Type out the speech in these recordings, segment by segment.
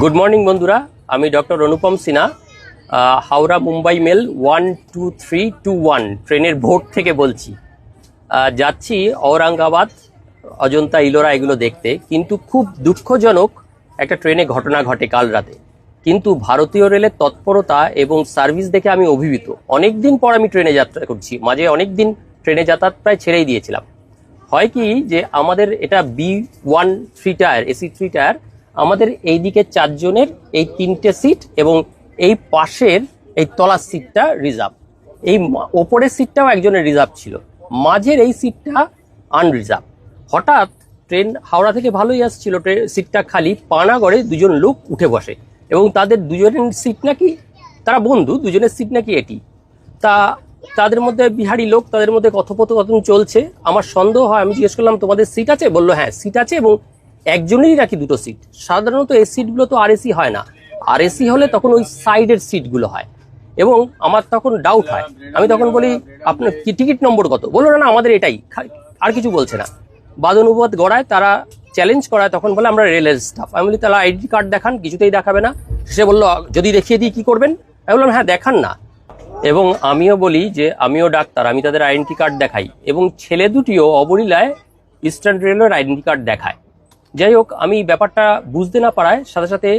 Good morning বন্ধুরা, আমি doctor অনুপম Sinha Howrah Mumbai mail 12321 ট্রেনের ভোট থেকে বলছি। যাচ্ছি ঔরঙ্গাবাদ, অজন্তা, ইলোরা এগুলো দেখতে। কিন্তু খুব দুঃখজনক একটা ট্রেনে ঘটনা ঘটে কাল রাতে। কিন্তু ভারতীয় রেলের তৎপরতা এবং সার্ভিস দেখে আমি অভিভূত। অনেক দিন পর আমি ট্রেনে যাত্রা করছি, মাঝে অনেক দিন ট্রেনে যাতায়াত প্রায় ছেড়েই দিয়েছিলাম। হয় কি যে আমাদের এটা B1 3 টায়ার, এসি 3 টায়ার, আমাদের এই দিকে 4 জনের এই 3টে সিট এবং এই পাশের এই তলার সিটটা রিজার্ভ, এই ওপরের সিটটাও একজনের রিজার্ভ ছিল, মাঝের এই সিটটা আনরিজার্ভ। হঠাৎ ট্রেন হাওড়া থেকে ভালোই আসছিল, সিটটা খালি, পানাগড়ে দুজন লোক উঠে বসে এবং তাদের দুজনের সিট নাকি, তারা বন্ধু, দুজনের সিট নাকি এটি। তাদের মধ্যে বিহারি লোক, তাদের মধ্যে কথোপকথন চলছে। আমার সন্দেহ হয়, আমি জিজ্ঞেস করলাম তোমাদের সিট আছে? বললো হ্যাঁ সিট আছে, এবং একজনেরই নাকি দুটো সিট। সাধারণত এই সিটগুলো তো আরএসি হয় না, আরএসি হলে তখন ওই সাইডের সিটগুলো হয়। এবং আমার তখন ডাউট হয়, আমি তখন বলি আপনার কি টিকিট নম্বর কত? বললো না আমাদের এটাই, আর কিছু বলছে না। বাদনুবাদ গড়ায়, তারা চ্যালেঞ্জ করায়, তখন বলে আমরা রেলের স্টাফ। আমি বলি তাহলে আইডি কার্ড দেখান। কিছুতেই দেখাবে না। সে বললো যদি দেখিয়ে দিই কি করবেন? আমি বললাম হ্যাঁ দেখান না। এবং আমিও বলি যে আমিও ডাক্তার, আমি তাদের আইডেন্টি কার্ড দেখাই, এবং ছেলে দুটিও অবলীলায় ইস্টার্ন রেলের আইডেন্টি কার্ড দেখায়। যাই হোক, আমি ব্যাপারটা বুঝতে না পারায় সাথে সাথে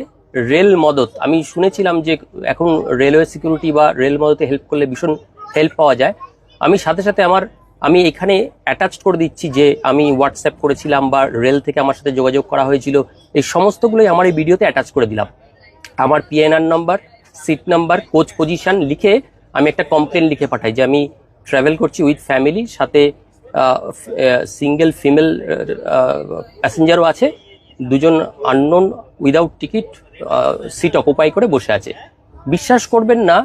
রেল মদত, আমি শুনেছিলাম যে এখন রেলওয়ে সিকিউরিটি বা রেল মদতে হেল্প করলে ভীষণ হেল্প পাওয়া যায়। আমি সাথে সাথে আমি এখানে অ্যাটাচ করে দিচ্ছি যে আমি হোয়াটসঅ্যাপ করেছিলাম বা রেল থেকে আমার সাথে যোগাযোগ করা হয়েছিল, এই সমস্তগুলোই আমার এই ভিডিওতে অ্যাটাচ করে দিলাম। আমার PNR number, seat number, coach position লিখে আমি একটা কমপ্লেন লিখে পাঠাই যে আমি ট্রাভেল করছি উইথ ফ্যামিলি, সাথে সিঙ্গেল ফিমেল প্যাসেঞ্জারও আছে, দুজন unknown without ticket seat occupy করে বসে আছে। বিশ্বাস করবেন না,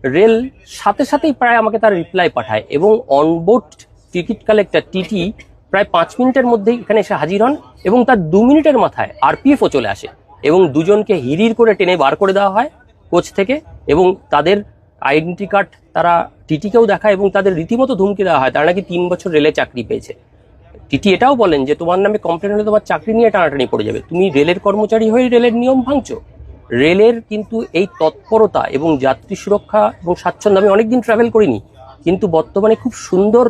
রেল সাথে সাথেই প্রায় আমাকে তার রিপ্লাই পাঠায়, এবং অনবোর্ড টিকিট কালেক্টর টিটি প্রায় 5 মিনিটের মধ্যেই এখানে এসে হাজির হন, এবং তার 2 মিনিটের মাথায় আরপিএফও চলে আসে, এবং দুজনকে হিড়ির করে টেনে বার করে দেওয়া হয় কোচ থেকে, এবং তাদের আইডেন্টি কার্ড তারা টিটিকেও দেখায়, এবং তাদের রীতিমতো ধুমকি দেওয়া হয় তারা নাকি 3 বছর রেলে চাকরি পেয়েছে। টিটি এটাও বলেন যে তোমার নামে কমপ্লেন হলে তোমার চাকরি নিয়ে টানাটানি পড়ে যাবে, তুমি রেলের কর্মচারী হয়ে রেলের নিয়ম ভাঙছো। রেলের কিন্তু এই তৎপরতা এবং যাত্রী সুরক্ষা এবং স্বাচ্ছন্দ্য, আমি অনেকদিন ট্রাভেল করিনি, কিন্তু বর্তমানে খুব সুন্দর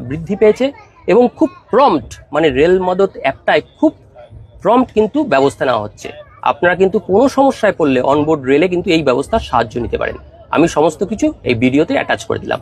বৃদ্ধি পেয়েছে, এবং খুব প্রম্পট, মানে রেল মদত অ্যাপটায় খুব প্রম্পট কিন্তু ব্যবস্থা নেওয়া হচ্ছে। আপনারা কিন্তু কোনো সমস্যায় পড়লে অনবোর্ড রেলে কিন্তু এই ব্যবস্থার সাহায্য নিতে পারেন। আমি সমস্ত কিছু এই ভিডিওতে অ্যাটাচ করে দিলাম।